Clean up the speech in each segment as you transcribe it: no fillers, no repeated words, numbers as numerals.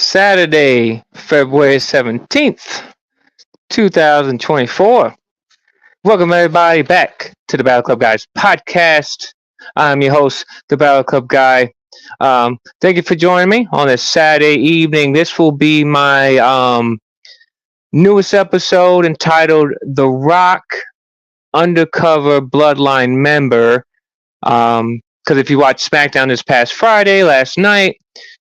Saturday, February 17th, 2024. Welcome everybody back to the Battle Club Guys podcast. I'm your host, the Battle Club Guy. Thank you for joining me on this Saturday evening. This will be my newest episode entitled The Rock Undercover Bloodline Member. Because if you watched SmackDown this past Friday, last night,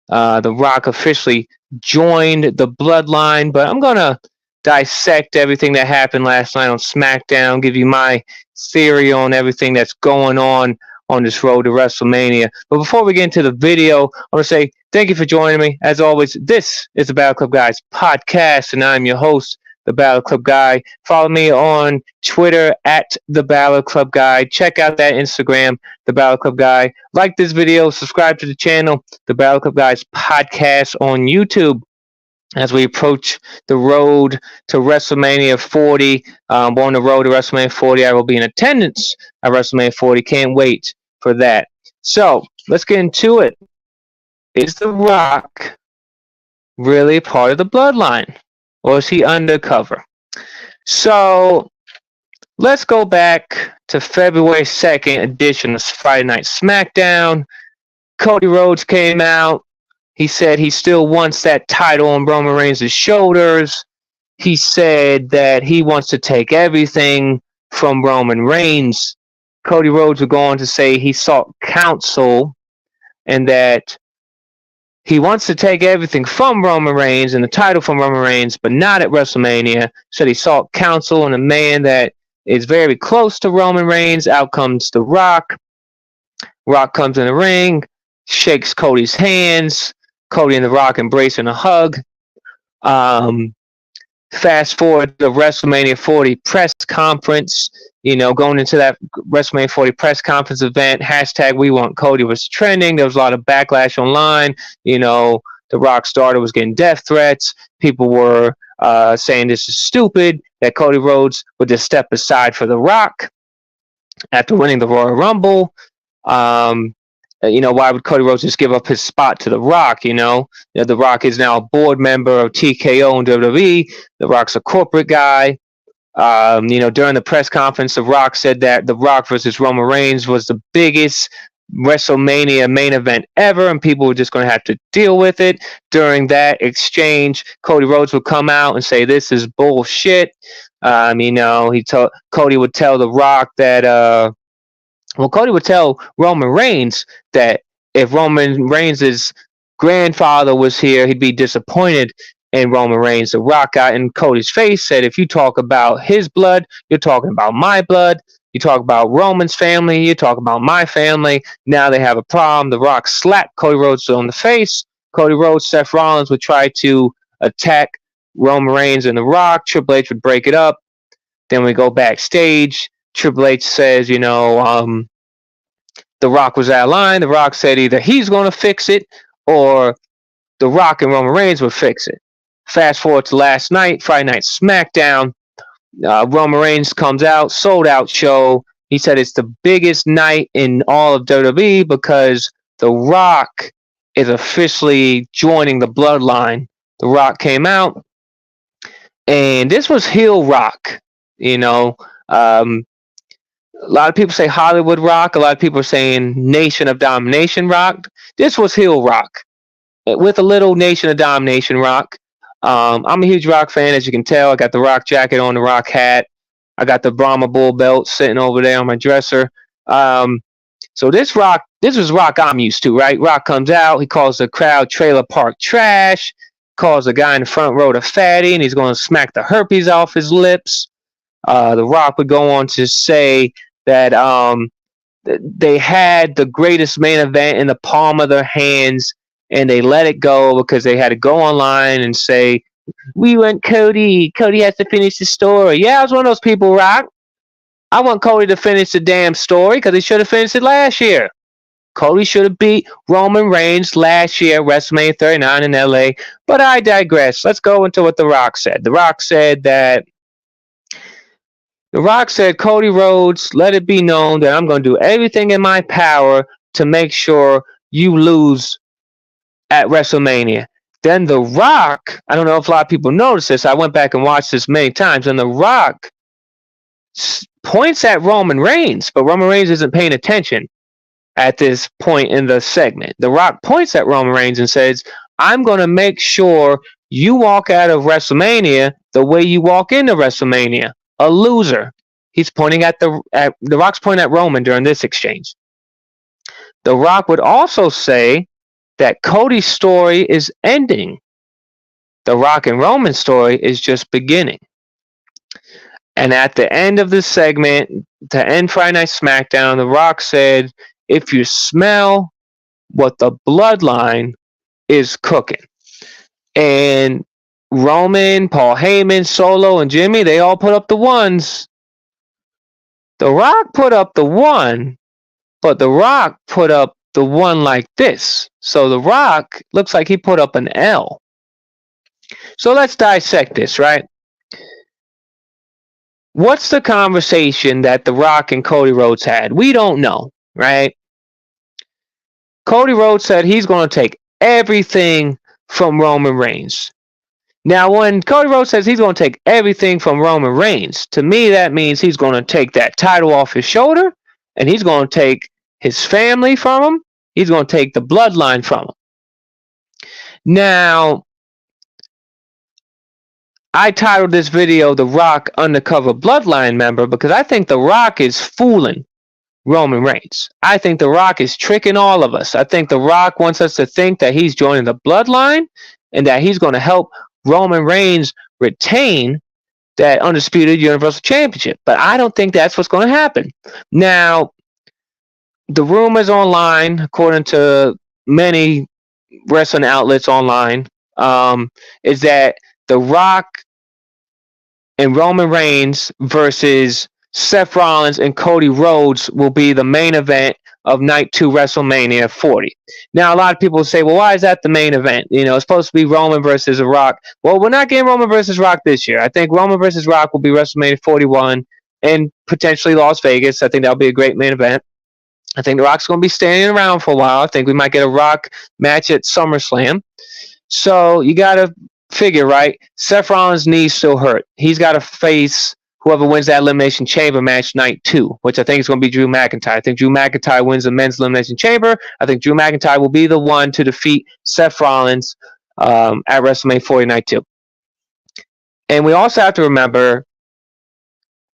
The Rock officially joined the Bloodline. But I'm going to dissect everything that happened last night on SmackDown, give you my theory on everything that's going on this road to WrestleMania. But before we get into the video, I want to say thank you for joining me. As always, this is the Battle Club Guys podcast, and I'm your host, the Battle Club Guy. Follow me on Twitter at the Battle Club Guy. Check out that Instagram, the Battle Club Guy. Like this video, subscribe to the channel, the Battle Club Guys podcast on YouTube. As we approach the road to WrestleMania 40, on the road to WrestleMania 40, I will be in attendance at WrestleMania 40. Can't wait for that. So let's get into it. Is The Rock really part of the Bloodline? Or is he undercover? So let's go back to February 2nd edition of Friday Night SmackDown. Cody Rhodes came out. He said he still wants that title on Roman Reigns' shoulders. He said that he wants to take everything from Roman Reigns. Cody Rhodes would go on to say he sought counsel and that he wants to take everything from Roman Reigns and the title from Roman Reigns, but not at WrestleMania. Said he sought counsel and a man that is very close to Roman Reigns. Out comes The Rock. Rock comes in the ring, shakes Cody's hands. Cody and The Rock embracing a hug. Fast forward to WrestleMania 40 press conference. Going into that WrestleMania 40 press conference event, hashtag We Want Cody was trending. There was a lot of backlash online. The Rock's daughter was getting death threats. People were saying this is stupid, that Cody Rhodes would just step aside for The Rock after winning the Royal Rumble. Why would Cody Rhodes just give up his spot to The Rock? The Rock is now a board member of TKO and WWE. The Rock's a corporate guy. During the press conference, The Rock said that The Rock versus Roman Reigns was the biggest WrestleMania main event ever, and people were just going to have to deal with it. During that exchange, Cody Rhodes would come out and say, "This is bullshit." Cody would tell The Rock that, Cody would tell Roman Reigns that if Roman Reigns' grandfather was here, he'd be disappointed in Roman Reigns. The Rock got in Cody's face, said, if you talk about his blood, you're talking about my blood. You talk about Roman's family, you talk about my family. Now they have a problem. The Rock slapped Cody Rhodes on the face. Cody Rhodes, Seth Rollins would try to attack Roman Reigns and The Rock. Triple H would break it up. Then we go backstage. Triple H says, The Rock was out of line. The Rock said either he's going to fix it or The Rock and Roman Reigns would fix it. Fast forward to last night, Friday Night SmackDown. Roman Reigns comes out, sold out show. He said it's the biggest night in all of WWE because The Rock is officially joining the Bloodline. The Rock came out, and this was heel Rock. A lot of people say Hollywood Rock. A lot of people are saying Nation of Domination Rock. This was heel Rock with a little Nation of Domination Rock. I'm a huge Rock fan, as you can tell. I got the Rock jacket on, the Rock hat. I got the Brahma Bull belt sitting over there on my dresser. So this was Rock I'm used to, right? Rock comes out. He calls the crowd trailer park trash. Calls the guy in the front row a fatty, and he's going to smack the herpes off his lips. The Rock would go on to say that they had the greatest main event in the palm of their hands, and they let it go because they had to go online and say, we want Cody. Cody has to finish the story. Yeah, I was one of those people, Rock. I want Cody to finish the damn story because he should have finished it last year. Cody should have beat Roman Reigns last year, WrestleMania 39 in LA. But I digress. Let's go into what The Rock said. The Rock said, Cody Rhodes, let it be known that I'm going to do everything in my power to make sure you lose at WrestleMania. Then The Rock, I don't know if a lot of people notice this. I went back and watched this many times, and The Rock points at Roman Reigns, but Roman Reigns isn't paying attention at this point in the segment. The Rock points at Roman Reigns and says, I'm going to make sure you walk out of WrestleMania the way you walk into WrestleMania, a loser. He's pointing at The Rock's pointing at Roman during this exchange. The Rock would also say that Cody's story is ending. The Rock and Roman story is just beginning. And at the end of the segment, to end Friday Night SmackDown, The Rock said, if you smell what the Bloodline is cooking. And Roman, Paul Heyman, Solo, and Jimmy, they all put up the ones. The Rock put up the one, but The Rock put up the one like this. So The Rock looks like he put up an L. So let's dissect this, right? What's the conversation that The Rock and Cody Rhodes had? We don't know, right? Cody Rhodes said he's going to take everything from Roman Reigns. Now, when Cody Rhodes says he's going to take everything from Roman Reigns, to me that means he's going to take that title off his shoulder, and he's going to take his family from him. He's going to take the bloodline from him. Now, I titled this video The Rock Undercover Bloodline Member because I think The Rock is fooling Roman Reigns. I think The Rock is tricking all of us. I think The Rock wants us to think that he's joining the bloodline and that he's going to help Roman Reigns retain that undisputed Universal Championship. But I don't think that's what's going to happen. Now, the rumors online, according to many wrestling outlets online, is that The Rock and Roman Reigns versus Seth Rollins and Cody Rhodes will be the main event of Night 2 WrestleMania 40. Now, a lot of people say, well, why is that the main event? You know, it's supposed to be Roman versus The Rock. Well, we're not getting Roman versus Rock this year. I think Roman versus Rock will be WrestleMania 41 and potentially Las Vegas. I think that'll be a great main event. I think The Rock's going to be staying around for a while. I think we might get a Rock match at SummerSlam. So you got to figure, right? Seth Rollins' knee's still hurt. He's got to face whoever wins that Elimination Chamber match Night 2, which I think is going to be Drew McIntyre. I think Drew McIntyre wins the men's Elimination Chamber. I think Drew McIntyre will be the one to defeat Seth Rollins at WrestleMania 40 Night 2. And we also have to remember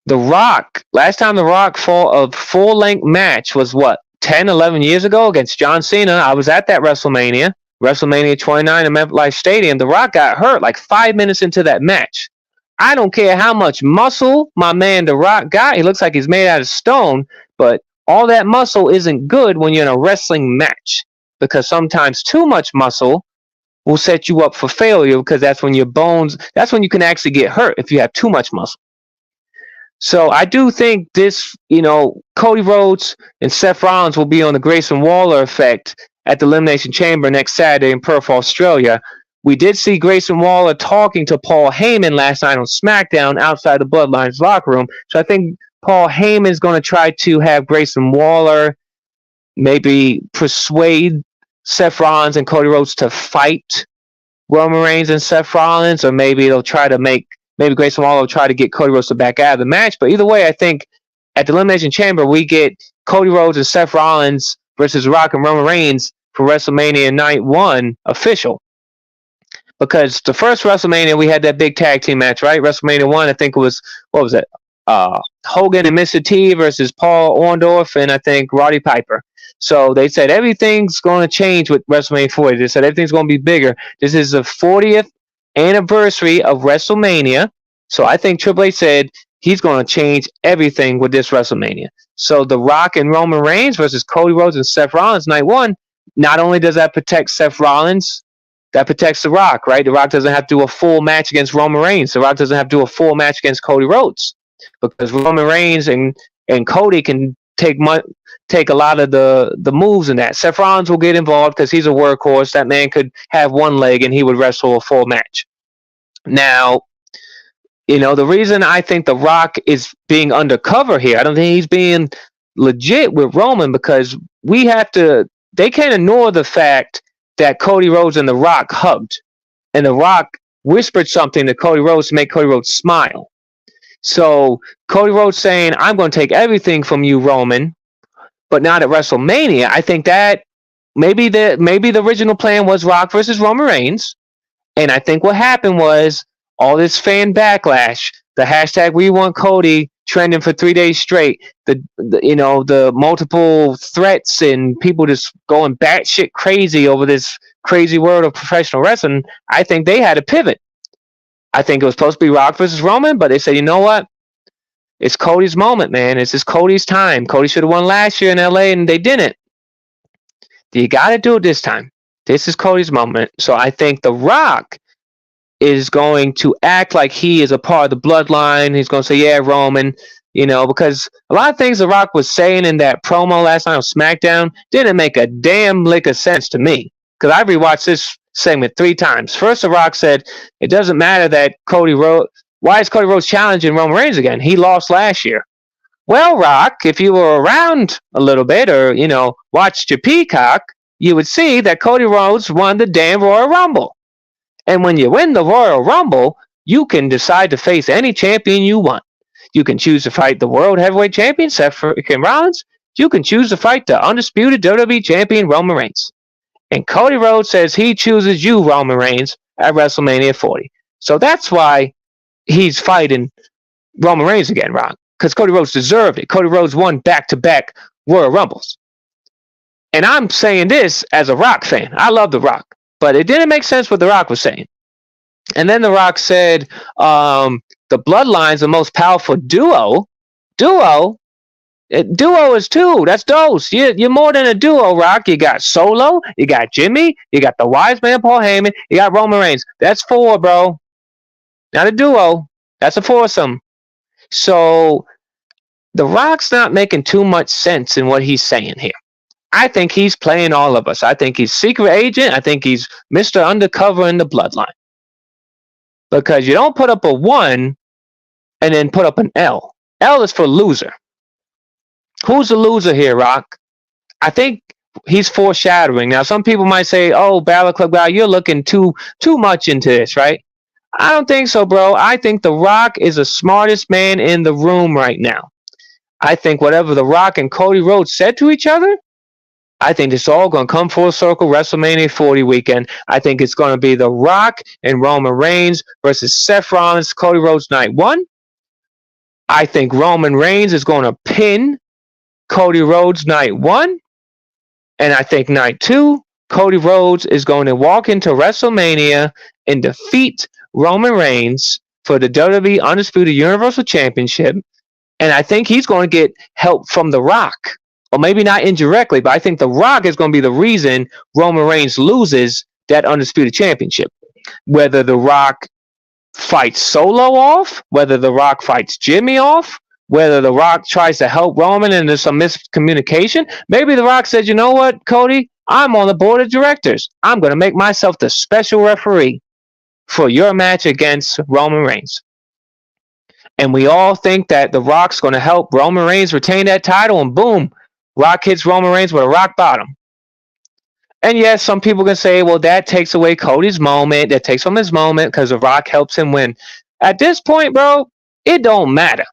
The Rock. Last time The Rock fought a full-length match was, 10, 11 years ago against John Cena. I was at that WrestleMania 29 at MetLife Stadium. The Rock got hurt like 5 minutes into that match. I don't care how much muscle my man The Rock got. He looks like he's made out of stone, but all that muscle isn't good when you're in a wrestling match because sometimes too much muscle will set you up for failure because that's when you can actually get hurt if you have too much muscle. So I do think this, Cody Rhodes and Seth Rollins will be on the Grayson Waller effect at the Elimination Chamber next Saturday in Perth, Australia. We did see Grayson Waller talking to Paul Heyman last night on SmackDown outside the Bloodline's locker room. So I think Paul Heyman's going to try to have Grayson Waller maybe persuade Seth Rollins and Cody Rhodes to fight Roman Reigns and Seth Rollins, or maybe maybe Grayson Waller will try to get Cody Rhodes to back out of the match. But either way, I think at the Elimination Chamber, we get Cody Rhodes and Seth Rollins versus Rock and Roman Reigns for WrestleMania Night 1 official. Because the first WrestleMania, we had that big tag team match, right? WrestleMania 1, I think it was, Hogan and Mr. T versus Paul Orndorff and I think Roddy Piper. So they said everything's going to change with WrestleMania 40. They said everything's going to be bigger. This is the 40th anniversary of WrestleMania. So I think Triple H said he's going to change everything with this WrestleMania. So The Rock and Roman Reigns versus Cody Rhodes and Seth Rollins Night 1, not only does that protect Seth Rollins, that protects The Rock, right? The Rock doesn't have to do a full match against Roman Reigns. The Rock doesn't have to do a full match against Cody Rhodes because Roman Reigns and Cody can take a lot of the moves in that. Seth Rollins will get involved because he's a workhorse. That man could have one leg and he would wrestle a full match. Now, the reason I think The Rock is being undercover here, I don't think he's being legit with Roman because they can't ignore the fact that Cody Rhodes and The Rock hugged. and The Rock whispered something to Cody Rhodes to make Cody Rhodes smile. So Cody Rhodes saying, "I'm going to take everything from you, Roman," but not at WrestleMania. I think that maybe the original plan was Rock versus Roman Reigns, and I think what happened was all this fan backlash, the hashtag We Want Cody trending for 3 days straight, the multiple threats and people just going batshit crazy over this crazy world of professional wrestling. I think they had to pivot. I think it was supposed to be Rock versus Roman, but they said, you know what? It's Cody's moment, man. It's just Cody's time. Cody should have won last year in LA, and they didn't. You got to do it this time. This is Cody's moment. So I think The Rock is going to act like he is a part of the bloodline. He's going to say, yeah, Roman, because a lot of things The Rock was saying in that promo last night on SmackDown didn't make a damn lick of sense to me. Because I rewatched this segment 3 times. First, The Rock said, it doesn't matter that Cody Rhodes, why is Cody Rhodes challenging Roman Reigns again? He lost last year. Well, Rock, if you were around a little bit or, watched your Peacock, you would see that Cody Rhodes won the damn Royal Rumble. And when you win the Royal Rumble, you can decide to face any champion you want. You can choose to fight the World Heavyweight Champion, Seth freaking Rollins. You can choose to fight the undisputed WWE Champion, Roman Reigns. And Cody Rhodes says he chooses you, Roman Reigns, at WrestleMania 40. So that's why he's fighting Roman Reigns again, Rock. Because Cody Rhodes deserved it. Cody Rhodes won back-to-back Royal Rumbles. And I'm saying this as a Rock fan. I love The Rock. But it didn't make sense what The Rock was saying. And then The Rock said, the Bloodline's the most powerful duo. Duo is 2. That's dose. You're more than a duo, Rock. You got Solo. You got Jimmy. You got the wise man, Paul Heyman. You got Roman Reigns. That's 4, bro. Not a duo. That's a foursome. So The Rock's not making too much sense in what he's saying here. I think he's playing all of us. I think he's secret agent. I think he's Mr. Undercover in the Bloodline. Because you don't put up a 1 and then put up an L. L is for loser. Who's the loser here, Rock? I think he's foreshadowing. Now, some people might say, oh, Balor Club guy, you're looking too much into this, right? I don't think so, bro. I think The Rock is the smartest man in the room right now. I think whatever The Rock and Cody Rhodes said to each other, I think it's all going to come full circle WrestleMania 40 weekend. I think it's going to be The Rock and Roman Reigns versus Seth Rollins, Cody Rhodes night 1. I think Roman Reigns is going to pin Cody Rhodes night 1. And I think night 2, Cody Rhodes is going to walk into WrestleMania and defeat Roman Reigns for the WWE Undisputed Universal Championship. And I think he's going to get help from The Rock. Or maybe not indirectly, but I think The Rock is going to be the reason Roman Reigns loses that Undisputed Championship. Whether The Rock fights Solo off, whether The Rock fights Jimmy off, whether The Rock tries to help Roman and there's some miscommunication. Maybe The Rock says, you know what, Cody? I'm on the board of directors. I'm going to make myself the special referee for your match against Roman Reigns. And we all think that The Rock's going to help Roman Reigns retain that title, and boom, Rock hits Roman Reigns with a rock bottom. And yes, some people can say, well, that takes away Cody's moment. That takes from his moment because The Rock helps him win. At this point, bro, it don't matter.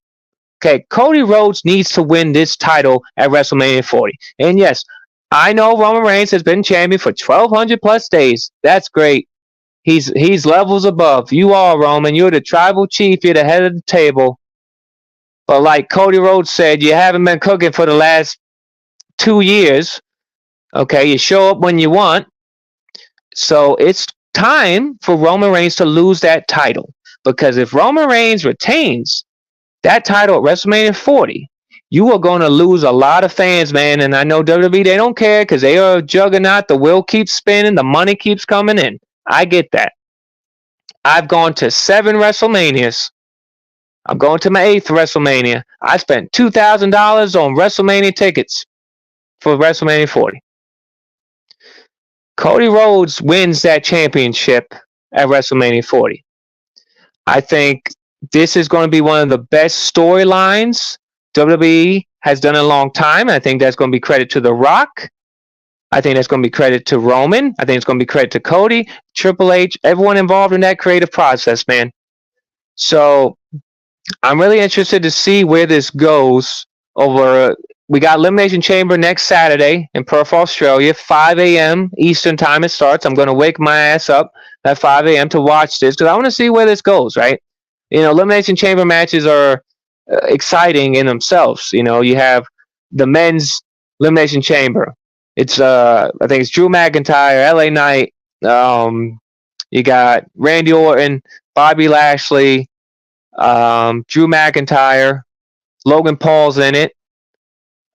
Okay, Cody Rhodes needs to win this title at WrestleMania 40. And yes, I know Roman Reigns has been champion for 1,200 plus days. That's great. He's levels above. You are, Roman. You're the tribal chief. You're the head of the table. But like Cody Rhodes said, you haven't been cooking for the last 2 years. Okay, you show up when you want. So it's time for Roman Reigns to lose that title. Because if Roman Reigns retains that title at WrestleMania 40, you are going to lose a lot of fans, man. And I know WWE, they don't care because they are a juggernaut. The wheel keeps spinning. The money keeps coming in. I get that. I've gone to 7 WrestleManias. I'm going to my 8th WrestleMania. I spent $2,000 on WrestleMania tickets for WrestleMania 40. Cody Rhodes wins that championship at WrestleMania 40. I think this is going to be one of the best storylines WWE has done in a long time. I think that's going to be credit to The Rock. I think that's going to be credit to Roman. I think it's going to be credit to Cody, Triple H, everyone involved in that creative process, man. So I'm really interested to see where this goes. We got Elimination Chamber next Saturday in Perth, Australia, 5 a.m. Eastern time it starts. I'm going to wake my ass up at 5 a.m. to watch this because I want to see where this goes, right? Elimination Chamber matches are exciting in themselves. You have the men's Elimination Chamber. It's I think it's Drew McIntyre, LA Knight. You got Randy Orton, Bobby Lashley, Drew McIntyre, Logan Paul's in it.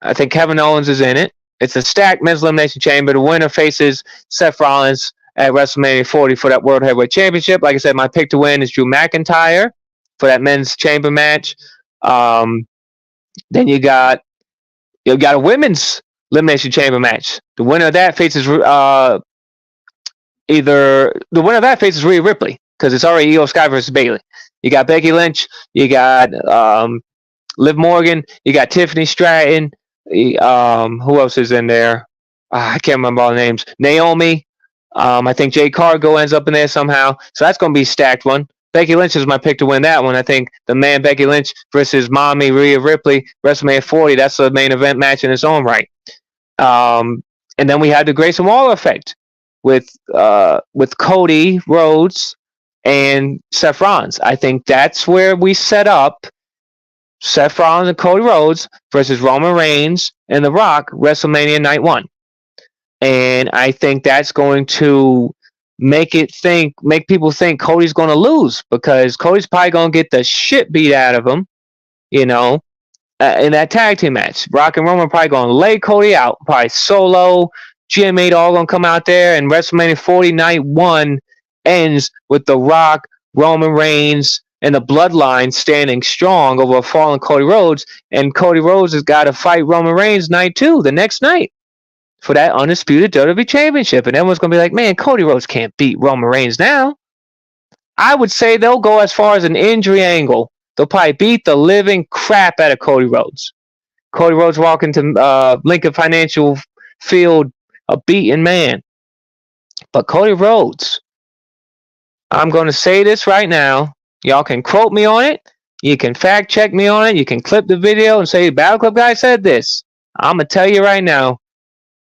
I think Kevin Owens is in it. It's a stacked men's elimination chamber. The winner faces Seth Rollins at WrestleMania 40 for that World Heavyweight Championship. Like I said, my pick to win is Drew McIntyre for that men's chamber match. Then you got a women's elimination chamber match. The winner of that faces Rhea Ripley because it's already Io Sky versus Bayley. You got Becky Lynch. You got Liv Morgan. You got Tiffany Stratton. Who else is in there? I can't remember all the names. Naomi. I think Jade Cargill ends up in there somehow. So that's going to be a stacked one. Becky Lynch is my pick to win that one. I think the man Becky Lynch versus Mommy Rhea Ripley, WrestleMania 40, that's the main event match in its own right. And then we had the Grayson Waller effect with Cody Rhodes and Seth Rollins. I think that's where we set up Seth Rollins and Cody Rhodes versus Roman Reigns and The Rock WrestleMania Night 1. And I think that's going to make people think Cody's going to lose because Cody's probably going to get the shit beat out of him, in that tag team match. Rock and Roman are probably going to lay Cody out, probably Solo, Jimmy, all going to come out there, and WrestleMania 40 Night 1 ends with The Rock, Roman Reigns, and the Bloodline standing strong over a fallen Cody Rhodes, and Cody Rhodes has got to fight Roman Reigns Night 2, the next night, for that undisputed WWE Championship. And everyone's going to be like, man, Cody Rhodes can't beat Roman Reigns now. I would say they'll go as far as an injury angle. They'll probably beat the living crap out of Cody Rhodes. Cody Rhodes walking to Lincoln Financial Field a beaten man. But Cody Rhodes, I'm going to say this right now. Y'all can quote me on it. You can fact check me on it. You can clip the video and say, Battle Club guy said this. I'm going to tell you right now.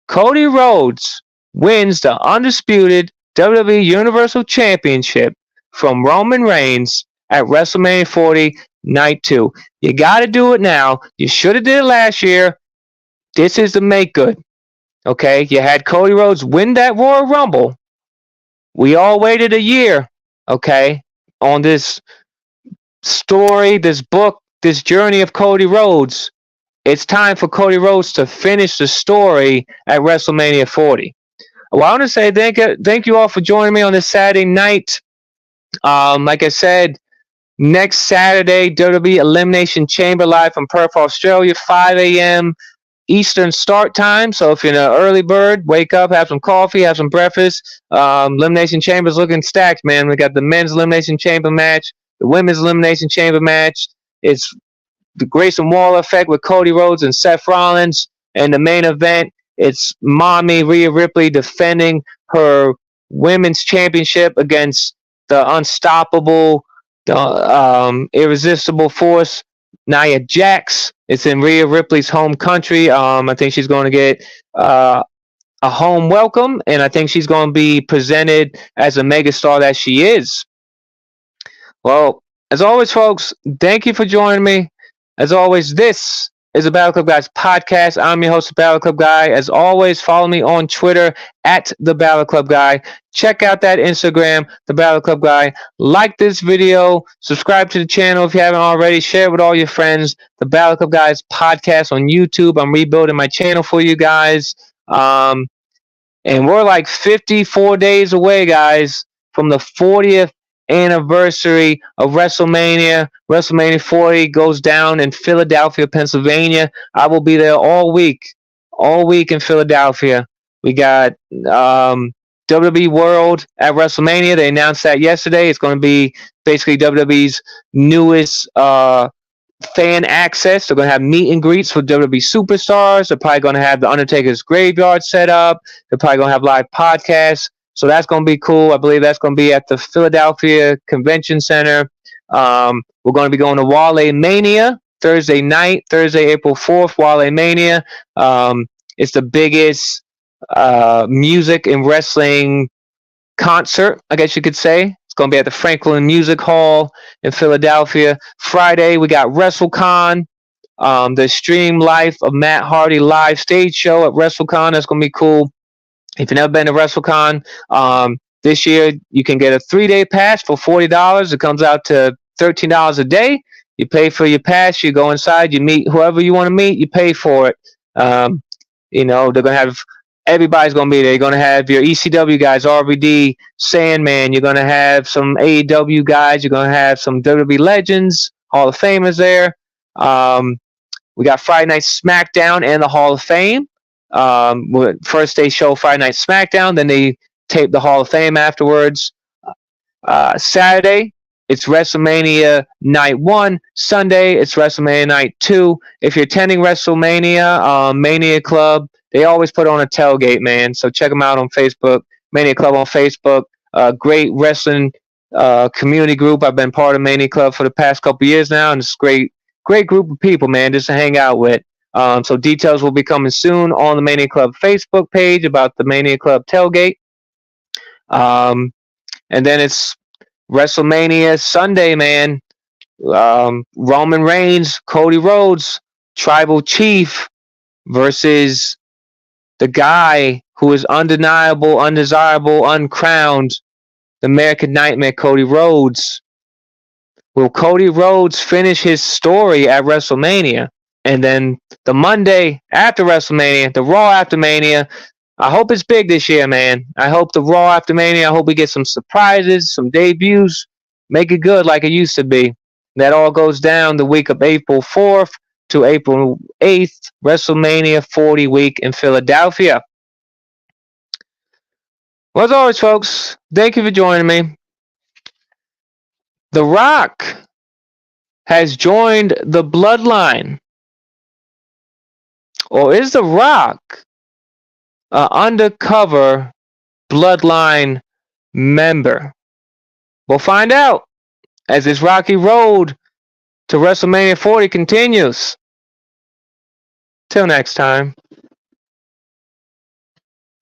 Cody Rhodes wins the undisputed WWE Universal Championship from Roman Reigns at WrestleMania 40 Night 2. You got to do it now. You should have did it last year. This is the make good. Okay? You had Cody Rhodes win that Royal Rumble. We all waited a year, okay, on this story, this book, this journey of Cody Rhodes. It's time for Cody Rhodes to finish the story at WrestleMania 40. Well, I want to say thank you all for joining me on this Saturday night. Like I said, next Saturday, WWE Elimination Chamber live from Perth, Australia, 5 a.m. Eastern start time. So if you're an early bird, wake up, have some coffee, have some breakfast. Elimination Chamber's looking stacked, man. We got the men's Elimination Chamber match, the women's Elimination Chamber match. It's the Grayson Waller effect with Cody Rhodes and Seth Rollins. And the main event, it's Mommy Rhea Ripley defending her women's championship against the unstoppable, the irresistible force, Nia Jax. It's in Rhea Ripley's home country. I think she's going to get a home welcome, and I think she's going to be presented as a megastar that she is. Well, as always, folks, thank you for joining me. As always, this is the Battle Club Guys podcast. I'm your host, the Battle Club Guy. As always, follow me on Twitter at the Battle Club Guy. Check out that Instagram, the Battle Club Guy. Like this video. Subscribe to the channel if you haven't already. Share it with all your friends. The Battle Club Guys podcast on YouTube. I'm rebuilding my channel for you guys. And we're like 54 days away, guys, from the 40th anniversary of WrestleMania. WrestleMania 40 goes down in Philadelphia, Pennsylvania. I will be there all week in Philadelphia. We got WWE World at WrestleMania. They announced that yesterday. It's going to be basically WWE's newest fan access. They're going to have meet and greets for WWE superstars. They're probably going to have the Undertaker's graveyard set up. They're probably going to have live podcasts. So that's going to be cool. I believe that's going to be at the Philadelphia Convention Center. We're going to be going to Wale Mania Thursday night, Thursday, April 4th, Wale Mania. It's the biggest music and wrestling concert, I guess you could say. It's going to be at the Franklin Music Hall in Philadelphia. Friday, we got WrestleCon, the Extreme Life of Matt Hardy live stage show at WrestleCon. That's going to be cool. If you've never been to WrestleCon, this year you can get a 3-day pass for $40. It comes out to $13 a day. You pay for your pass, you go inside, you meet whoever you want to meet, you pay for it. They're going to have everybody's going to be there. You're going to have your ECW guys, RVD, Sandman. You're going to have some AEW guys. You're going to have some WWE legends, Hall of Famers there. We got Friday Night SmackDown and the Hall of Fame. First they show Friday Night SmackDown, then they tape the Hall of Fame afterwards. Saturday, it's WrestleMania Night 1. Sunday, it's WrestleMania Night 2. If you're attending WrestleMania, Mania Club, they always put on a tailgate, man. So check them out on Facebook, Mania Club on Facebook. Great wrestling community group. I've been part of Mania Club for the past couple years now, and it's a great group of people, man, just to hang out with. So details will be coming soon on the Mania Club Facebook page about the Mania Club tailgate. And then it's WrestleMania Sunday, man. Roman Reigns, Cody Rhodes, Tribal Chief versus the guy who is undeniable, undesirable, uncrowned, the American Nightmare, Cody Rhodes. Will Cody Rhodes finish his story at WrestleMania? And then the Monday after WrestleMania, the Raw after Mania, I hope it's big this year, man. I hope the Raw after Mania, I hope we get some surprises, some debuts, make it good like it used to be. That all goes down the week of April 4th to April 8th, WrestleMania 40 week in Philadelphia. Well, as always, folks, thank you for joining me. The Rock has joined the Bloodline. Or is The Rock an undercover Bloodline member? We'll find out as this rocky road to WrestleMania 40 continues. Till next time.